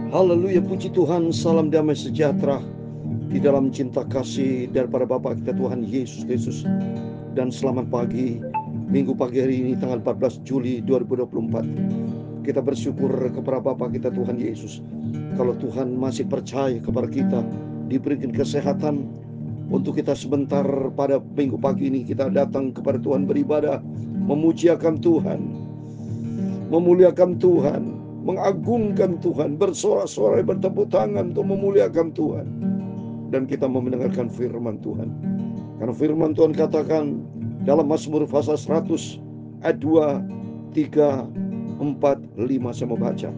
Haleluya, puji Tuhan, salam damai sejahtera di dalam cinta kasih daripada Bapa kita Tuhan Yesus Kristus. Dan selamat pagi, Minggu pagi hari ini tanggal 14 Juli 2024. Kita bersyukur kepada Bapa kita Tuhan Yesus. Kalau Tuhan masih percaya kepada kita, diberikan kesehatan untuk kita sebentar pada minggu pagi ini, kita datang kepada Tuhan beribadah, memujiakan Tuhan, memuliakan Tuhan, mengagungkan Tuhan, bersorak-sorai, bertepuk tangan untuk memuliakan Tuhan. Dan kita mau mendengarkan firman Tuhan. Karena firman Tuhan katakan dalam Mazmur pasal 100 ayat 2, 3, 4, 5, saya mau baca.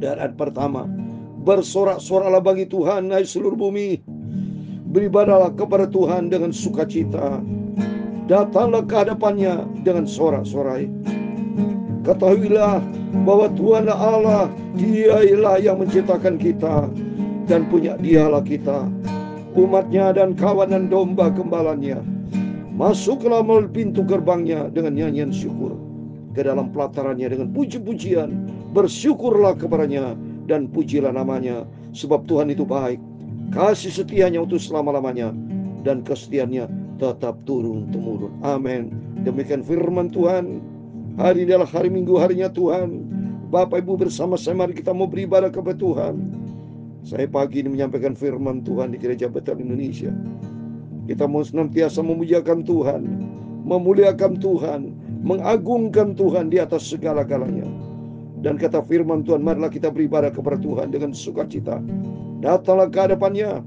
Dan ayat pertama, bersorak-soraklah bagi Tuhan, hai seluruh bumi. Beribadahlah kepada Tuhan dengan sukacita. Datanglah ke hadapannya dengan sorak-sorai. Ketahuilah bahwa Tuhanlah Allah, Dialah yang menciptakan kita dan punya Dialah kita, umatnya dan kawanan domba gembalanya. Masuklah melalui pintu gerbangnya dengan nyanyian syukur, ke dalam pelatarannya dengan puji-pujian. Bersyukurlah kepadanya dan pujilah namanya, sebab Tuhan itu baik, kasih setianya untuk selama-lamanya, dan kesetiaannya tetap turun-temurun. Amin. Demikian firman Tuhan. Hari ini adalah hari Minggu, harinya Tuhan. Bapak Ibu bersama saya, mari kita mau beribadah kepada Tuhan. Saya pagi ini menyampaikan firman Tuhan di Gereja Betel Indonesia. Kita mau senantiasa memuliakan Tuhan, memuliakan Tuhan, mengagungkan Tuhan di atas segala-galanya. Dan kata firman Tuhan, marilah kita beribadah kepada Tuhan dengan sukacita. Datanglah ke hadapannya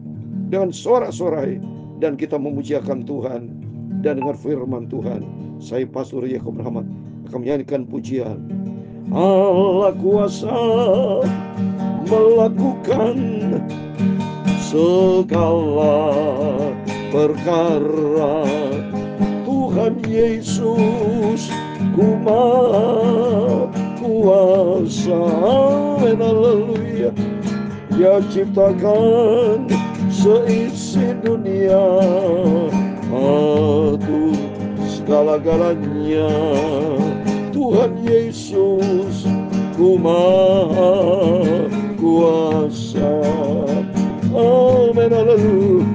dengan sorak-sorai, dan kita memujiakan Tuhan. Dan dengar firman Tuhan. Saya Pastor Yakob Rahmat akan menyanyikan pujian. Allah kuasa melakukan segala perkara. Tuhan Yesus ku maha kuasa. Haleluya. Dia ciptakan seisi dunia, atur segala-galanya. Tuhan Yesus ku maha kuasa. Amin, haleluya.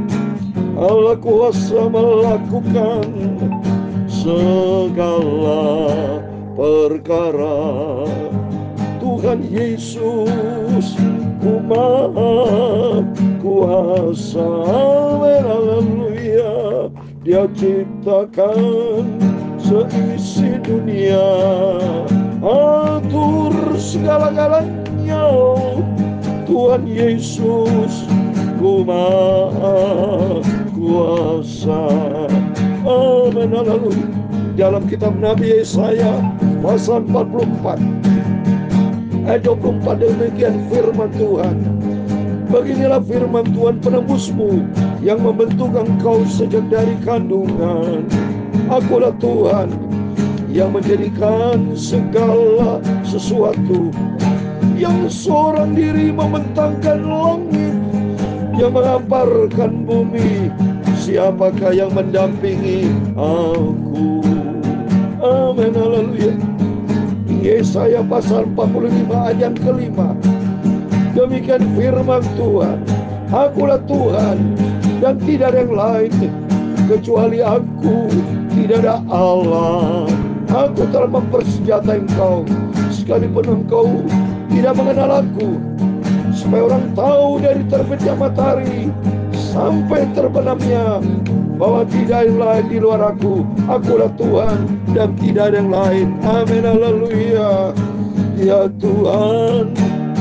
Allah kuasa melakukan segala perkara. Tuhan Yesus ku maha kuasa. Amin, haleluya. Dia ciptakan seisi dunia, atur segala-galanya. Tuhan Yesus ku maha kuasa. Amin, haleluya. Dalam kitab Nabi Yesaya pasal 44 ayat 24, demikian firman Tuhan. Beginilah firman Tuhan penembusmu, yang membentuk engkau sejak dari kandungan. Akulah Tuhan yang menjadikan segala sesuatu, yang seorang diri membentangkan langit, yang menghamparkan bumi. Siapakah yang mendampingi aku? Amin, haleluya. Yesaya pasal 45 ayat yang kelima. Demikian firman Tuhan. Akulah Tuhan dan tidak ada yang lain. Kecuali aku tidak ada Allah. Aku telah mempersenjatai engkau, sekalipun engkau tidak mengenal aku, supaya orang tahu dari terbitnya matahari sampai terbenamnya bahwa tidak yang lain di luar aku. Akulah Tuhan dan tidak ada yang lain. Amin, haleluya. Ya Tuhan,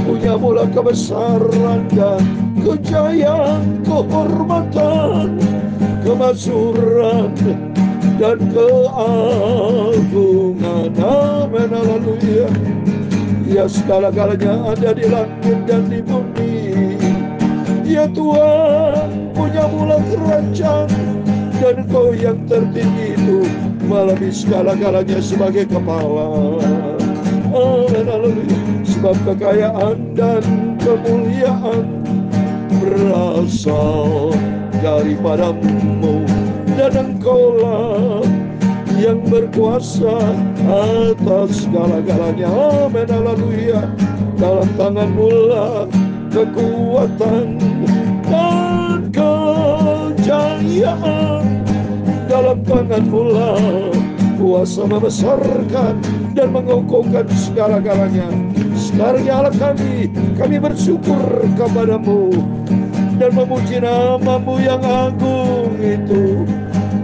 punya mula kebesaran dan kejayaan, kehormatan, kemasyhuran dan keagungan. Amin, haleluya. Ya, segala-galanya ada di langit dan di bumi. Ya Tuhan, punya mula kerajaan, dan Kau yang tertinggi itu melebihi segala-galanya sebagai kepala. Amin, haleluya. Sebab kekayaan dan kemuliaan berasal daripadamu, dan Engkaulah yang berkuasa atas segala-galanya. Amin, haleluya. dalam tangan-Mu lah kekuatan dan kejayaan. Dalam tangan-Mu lah kuasa membesarkan dan mengokohkan segala-galanya. Sekarang ya Allah kami bersyukur kepada-Mu dan memuji nama-Mu yang agung itu.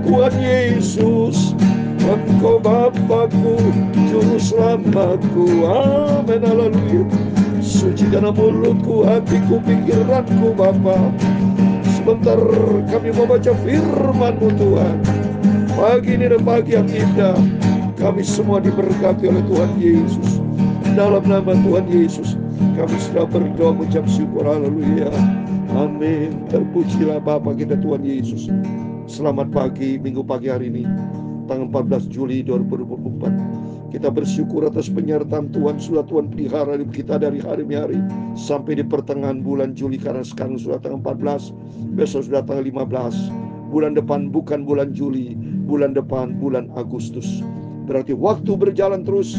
Tuhan Yesus, Engkau Bapakku, Juru Selamatku. Amin, haleluya. Sucikanlah mulutku, hatiku, pikiranku Bapa. Sebentar kami mau baca firman-Mu Tuhan. Pagi ini dan pagi yang indah, kami semua diberkati oleh Tuhan Yesus. Dalam nama Tuhan Yesus kami sudah berdoa mengucap syukur. Haleluya. Amin. Terpujilah Bapa kita Tuhan Yesus. Selamat pagi, minggu pagi hari ini tanggal 14 Juli 2024. Kita bersyukur atas penyertaan Tuhan. Sudah Tuhan pelihara hidup kita dari hari ke hari sampai di pertengahan bulan Juli. Karena sekarang sudah tanggal 14, besok sudah tanggal 15. Bulan depan bukan bulan Juli, bulan depan bulan Agustus. Berarti waktu berjalan terus.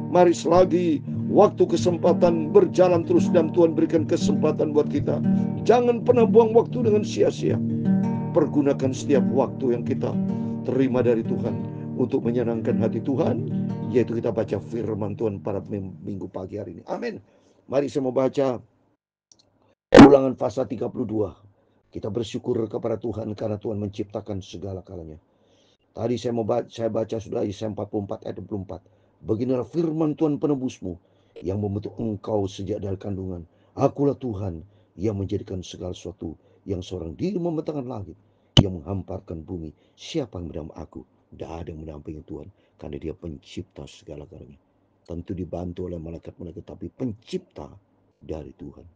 Mari selagi waktu kesempatan berjalan terus dan Tuhan berikan kesempatan buat kita, jangan pernah buang waktu dengan sia-sia. Pergunakan setiap waktu yang kita terima dari Tuhan untuk menyenangkan hati Tuhan, yaitu kita baca firman Tuhan pada minggu pagi hari ini. Amin. Mari saya mau baca Ulangan pasal 32. Kita bersyukur kepada Tuhan karena Tuhan menciptakan segala kalanya. Tadi saya baca sudah Yesaya 44 ayat 24. Beginilah firman Tuhan penebusmu yang membentuk engkau sejak dari kandungan. Akulah Tuhan yang menjadikan segala sesuatu, yang seorang diri membentangkan langit, yang menghamparkan bumi. Siapa yang mendampingi aku? Tidak ada yang mendampingi Tuhan, karena Dia pencipta segala galanya. Tentu dibantu oleh malaikat-malaikat, tapi pencipta dari Tuhan.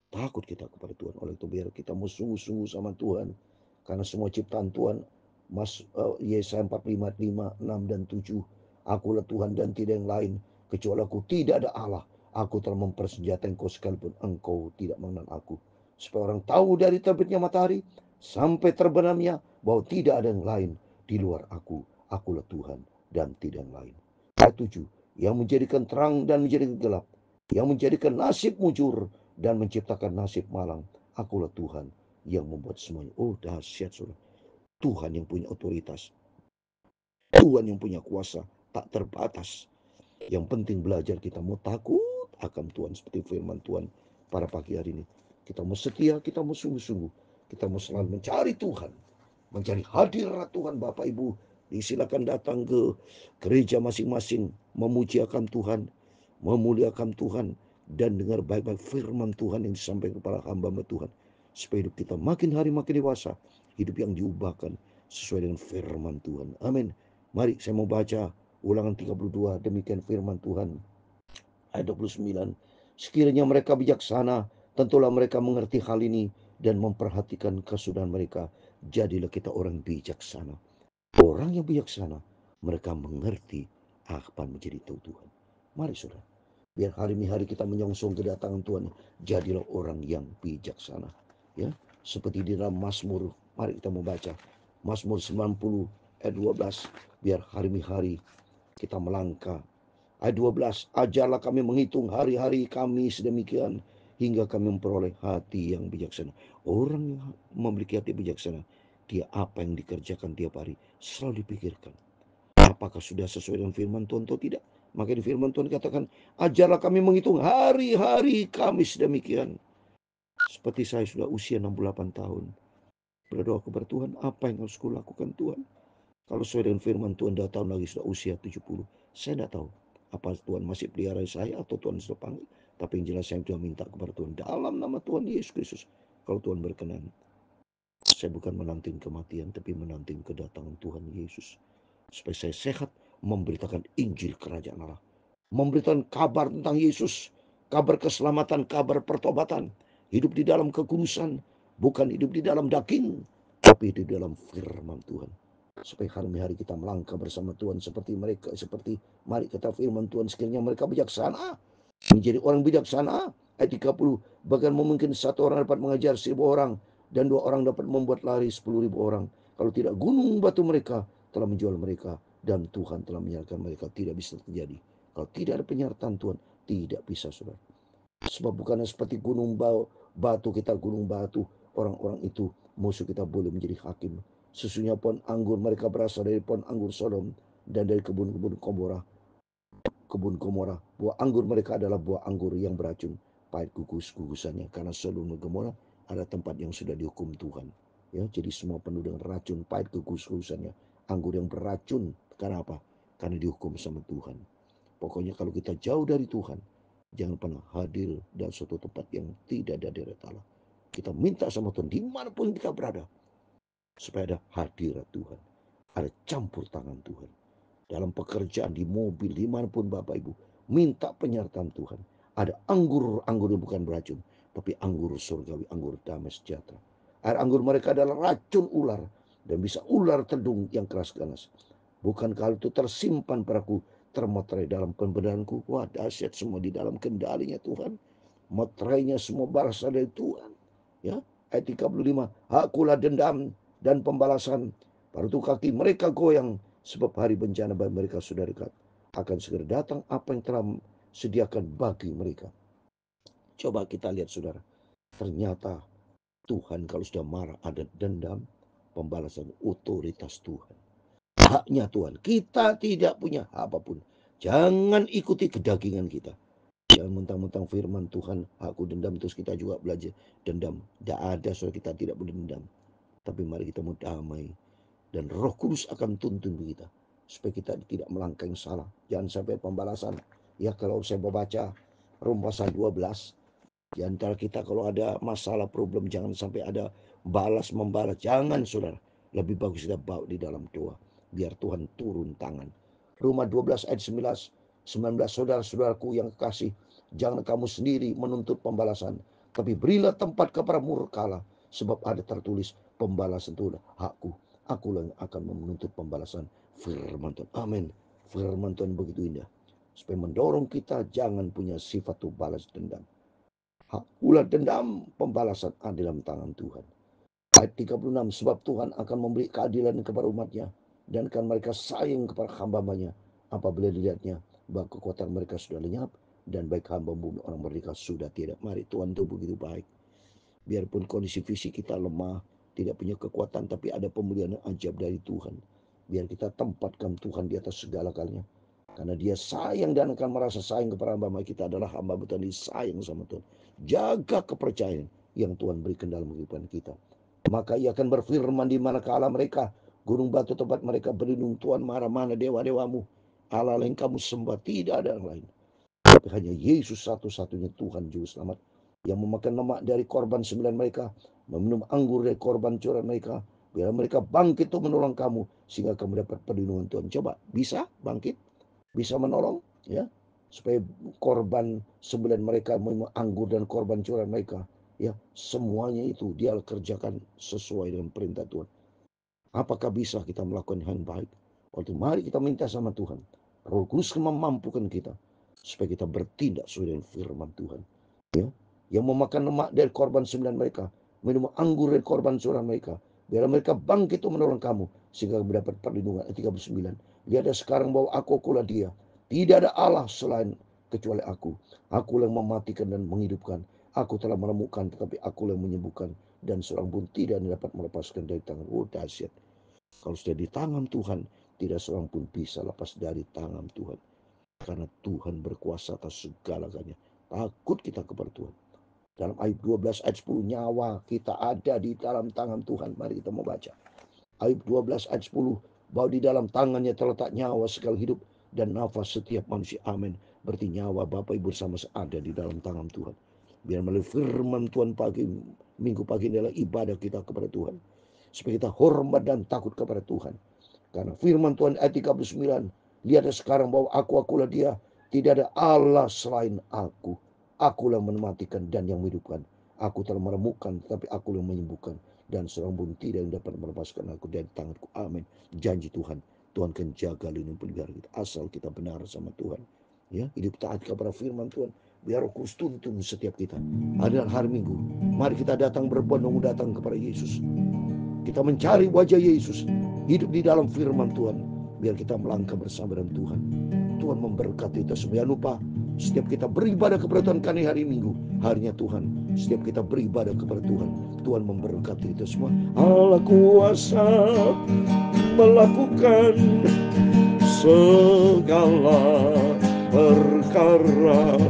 Takut kita kepada Tuhan. Oleh itu biar kita mau sungguh-sungguh sama Tuhan, karena semua ciptaan Tuhan. Yesaya 45, 5, 6 dan 7. Akulah Tuhan dan tidak yang lain. Kecuali aku tidak ada Allah. Aku telah mempersenjatai engkau sekalipun engkau tidak mengenal aku. Supaya orang tahu dari terbitnya matahari sampai terbenamnya bahwa tidak ada yang lain di luar aku. Akulah Tuhan dan tidak yang lain. Ayat 7. Yang menjadikan terang dan menjadikan gelap. Yang menjadikan nasib mujur dan menciptakan nasib malang. Akulah Tuhan yang membuat semuanya. Oh, dahsyat saudara. Tuhan yang punya otoritas. Tuhan yang punya kuasa tak terbatas. Yang penting belajar kita mau takut akan Tuhan. Seperti firman Tuhan pada pagi hari ini. Kita mau setia, kita mau sungguh-sungguh. Kita mau selalu mencari Tuhan. Mencari hadirat Tuhan. Bapak Ibu, disilakan datang ke gereja masing-masing. Memuji akan Tuhan. Memuliakan Tuhan. Dan dengar baik-baik firman Tuhan yang disampaikan kepada hamba-hamba Tuhan. Supaya hidup kita makin hari makin dewasa. Hidup yang diubahkan sesuai dengan firman Tuhan. Amin. Mari saya mau baca Ulangan 32. Demikian firman Tuhan. Ayat 29. Sekiranya mereka bijaksana, tentulah mereka mengerti hal ini dan memperhatikan kesudahan mereka. Jadilah kita orang bijaksana. Orang yang bijaksana, mereka mengerti apa menjadi tahu Tuhan. Mari saudara, biar hari ini hari kita menyongsong kedatangan Tuhan. Jadilah orang yang bijaksana. Ya, seperti di dalam Mazmur. Mari kita membaca Mazmur 90 ayat 12. Biar hari ini hari kita melangkah. Ayat 12. Ajarlah kami menghitung hari-hari kami sedemikian hingga kami memperoleh hati yang bijaksana. Orang yang memiliki hati bijaksana, dia apa yang dikerjakan tiap hari selalu dipikirkan. Apakah sudah sesuai dengan firman Tuhan atau tidak? Maka di firman Tuhan katakan, ajarlah kami menghitung hari-hari kami sedemikian. Seperti saya sudah usia 68 tahun. Berdoa kepada Tuhan, apa yang harus kulakukan Tuhan? Kalau sesuai dengan firman Tuhan, 2 tahun lagi sudah usia 70. Saya tidak tahu apa Tuhan masih pelihara saya atau Tuhan sudah panggil. Tapi yang jelas saya sudah minta kepada Tuhan dalam nama Tuhan Yesus Kristus. Kalau Tuhan berkenan, saya bukan menanti kematian, tapi menanti kedatangan Tuhan Yesus. Supaya saya sehat, memberitakan Injil Kerajaan Allah. Memberitakan kabar tentang Yesus. Kabar keselamatan, kabar pertobatan. Hidup di dalam kekudusan. Bukan hidup di dalam daging, tapi di dalam firman Tuhan. Supaya hari kita melangkah bersama Tuhan seperti mereka. Seperti mari kata firman Tuhan, sekiranya mereka bijaksana. Menjadi orang bijaksana. Ayat 30. Bahkan mungkin satu orang dapat mengajar 1.000 orang. Dan 2 orang dapat membuat lari 10.000 orang. Kalau tidak, gunung batu mereka telah menjual mereka. Dan Tuhan telah menyerahkan mereka. Tidak bisa terjadi. Kalau tidak ada penyertaan Tuhan, tidak bisa saudara. Sebab bukan seperti gunung batu, kita gunung batu, orang-orang itu musuh kita boleh menjadi hakim. Sesungguhnya pohon anggur mereka berasal dari pohon anggur Sodom dan dari kebun-kebun Gomora. Buah anggur mereka adalah buah anggur yang beracun, pahit gugus-gugusannya. Karena Sodom dan Gomora ada tempat yang sudah dihukum Tuhan. Ya, jadi semua penuh dengan racun, pahit gugus-gugusannya. Anggur yang beracun. Karena apa? Karena dihukum sama Tuhan. Pokoknya kalau kita jauh dari Tuhan, jangan pernah hadir dalam suatu tempat yang tidak ada deret Allah. Kita minta sama Tuhan dimanapun kita berada, supaya ada hadirat Tuhan, ada campur tangan Tuhan. Dalam pekerjaan, di mobil, dimanapun Bapak Ibu, minta penyertaan Tuhan. Ada anggur yang bukan beracun, tapi anggur surgawi, anggur damai sejahtera. Air anggur mereka adalah racun ular, dan bisa ular tedung yang keras ganas. Bukan kalau itu tersimpan padaku, termeterai dalam pembedaanku. Wah, dahsyat, semua di dalam kendalinya Tuhan. Meterainya semua berasal dari Tuhan. Ya, ayat 35. Akulah dendam dan pembalasan. Baru kaki mereka goyang, sebab hari bencana bagi mereka sudah dekat. Akan segera datang apa yang telah sediakan bagi mereka. Coba kita lihat saudara. Ternyata Tuhan kalau sudah marah ada dendam, pembalasan, otoritas Tuhan. Haknya Tuhan. Kita tidak punya apapun. Jangan ikuti kedagingan kita. Jangan mentang-mentang firman Tuhan, aku dendam, terus kita juga belajar dendam. Tidak ada, soal kita tidak boleh dendam. Tapi mari kita mau damai. Dan Roh Kudus akan tuntun kita, supaya kita tidak melangkah yang salah. Jangan sampai pembalasan. Ya, kalau saya membaca Rom pasal 12, di antara kita kalau ada masalah, problem, jangan sampai ada membalas. Jangan saudara. Lebih bagus kita bawa di dalam doa. Biar Tuhan turun tangan. Roma 12 ayat 19, saudara-saudaraku yang kekasih, jangan kamu sendiri menuntut pembalasan, tapi berilah tempat kepada murkalah, sebab ada tertulis, pembalasan itu hakku. Akulah yang akan menuntut pembalasan. Firman Tuhan. Amin. Firman Tuhan begitu indah, supaya mendorong kita jangan punya sifat balas dendam. Ulah dendam, pembalasan ada dalam tangan Tuhan. Ayat 36, sebab Tuhan akan memberi keadilan kepada umatnya, dan akan mereka sayang kepada hamba-hambanya, apabila dilihatnya bahwa kekuatan mereka sudah lenyap, dan baik hamba bumi orang merdeka sudah tidak. Mari, Tuhan itu begitu baik. Biarpun kondisi fisik kita lemah, tidak punya kekuatan, tapi ada pemulihan yang ajaib dari Tuhan. Biar kita tempatkan Tuhan di atas segala galanya. Karena dia sayang dan akan merasa sayang kepada hamba kita adalah hamba Tuhan, disayang sama Tuhan. Jaga kepercayaan yang Tuhan berikan dalam kehidupan kita. Maka ia akan berfirman di mana kala mereka, gunung batu tempat mereka berlindung, Tuhan mana dewa-dewamu, Allah yang kamu sembah, tidak ada yang lain. Tapi hanya Yesus satu-satunya Tuhan Juru Selamat, yang memakan lemak dari korban sembilan mereka, meminum anggur dari korban curahan mereka. Biar mereka bangkit untuk menolong kamu, sehingga kamu dapat perlindungan Tuhan. Coba, bisa bangkit? Bisa menolong? Ya, supaya korban sembilan mereka, meminum anggur dan korban curahan mereka, ya, semuanya itu dia kerjakan sesuai dengan perintah Tuhan. Apakah bisa kita melakukan yang baik? Waktu mari kita minta sama Tuhan, Roh Kudus memampukan kita, supaya kita bertindak sesuai dengan firman Tuhan. Ya, yang memakan lemak dari korban sembilan mereka, minum anggur dari korban curahan mereka, biar mereka bangkit untuk menolong kamu, sehingga mendapat perlindungan. Ayat 39. Lihatlah sekarang bahwa akulah dia. Tidak ada Allah selain kecuali aku. Aku yang mematikan dan menghidupkan. Aku telah menemukan, tetapi aku yang menyembuhkan. Dan seorang pun tidak dapat melepaskan dari tangan. Oh, dahsyat. Kalau sudah di tangan Tuhan, tidak seorang pun bisa lepas dari tangan Tuhan. Karena Tuhan berkuasa atas segala-galanya. Takut kita kepada Tuhan. Dalam Ayub 12 ayat 10, nyawa kita ada di dalam tangan Tuhan. Mari kita mau baca. Ayub 12 ayat 10, bahwa di dalam tangannya terletak nyawa segala hidup dan nafas setiap manusia. Amin. Berarti nyawa Bapak Ibu bersama ada di dalam tangan Tuhan. Biar melalui firman Tuhan minggu pagi adalah ibadah kita kepada Tuhan. Supaya kita hormat dan takut kepada Tuhan. Karena firman Tuhan ayat 39, lihatlah sekarang bahwa akulah dia. Tidak ada Allah selain aku. Akulah yang mematikan dan yang menghidupkan. Aku telah menemukan, tetapi aku yang menyembuhkan. Dan seorang pun tidak yang dapat melepaskan aku dari tanganku. Amin. Janji Tuhan. Tuhan akan jaga lindung pelihara kita. Asal kita benar sama Tuhan. Ya, hidup taat kepada firman Tuhan. Biar Roh Kudus tuntun setiap kita. Adalah hari Minggu. Mari kita datang berbondong datang kepada Yesus. Kita mencari wajah Yesus. Hidup di dalam firman Tuhan. Biar kita melangkah bersama dengan Tuhan. Tuhan memberkati kita semua. Jangan lupa Setiap kita beribadah kepada Tuhan, karena hari Minggu, harinya Tuhan. Setiap kita beribadah kepada Tuhan, Tuhan memberkati itu semua. Allah kuasa melakukan segala perkara.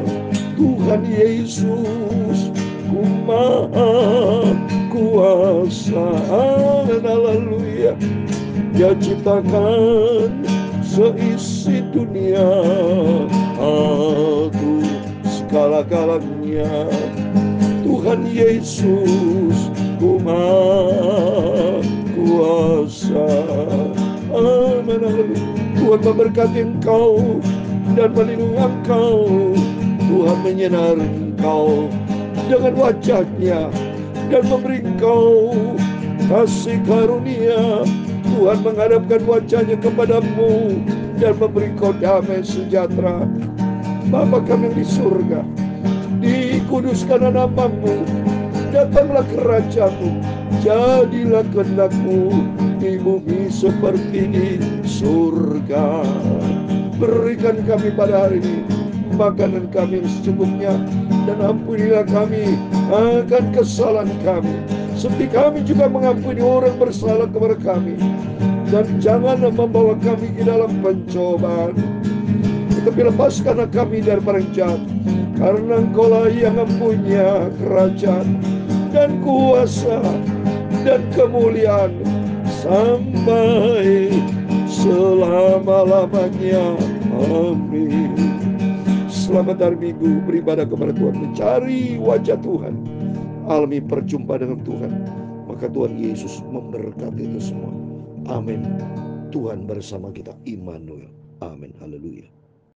Tuhan Yesus ku maha kuasa. Haleluya. Dia ciptakan seisi dunia, aku segala-galanya. Tuhan Yesus ku maha kuasa. Amin. Tuhan memberkati engkau dan melindungi engkau. Tuhan menyinari engkau dengan wajahnya dan memberi engkau kasih karunia. Tuhan menghadapkan wajahnya kepadamu dan memberi kau damai sejahtera. Bapa kami yang di surga, dikuduskan namamu, datanglah kerajaanmu, jadilah kehendak-Mu di bumi seperti di surga. Berikan kami pada hari ini makanan kami yang secukupnya, dan ampunilah kami akan kesalahan kami, seperti kami juga mengampuni orang bersalah kepada kami. Dan janganlah membawa kami ke dalam pencobaan, tetapi lepaskanlah kami daripada yang jahat, karena Engkaulah yang mempunyai kerajaan dan kuasa dan kemuliaan sampai selama-lamanya. Amin. Selamat hari Minggu, beribadah kepada Tuhan, mencari wajah Tuhan, alami perjumpaan dengan Tuhan. Maka Tuhan Yesus memberkati itu semua. Amin. Tuhan bersama kita, Immanuel. Amin. Haleluya.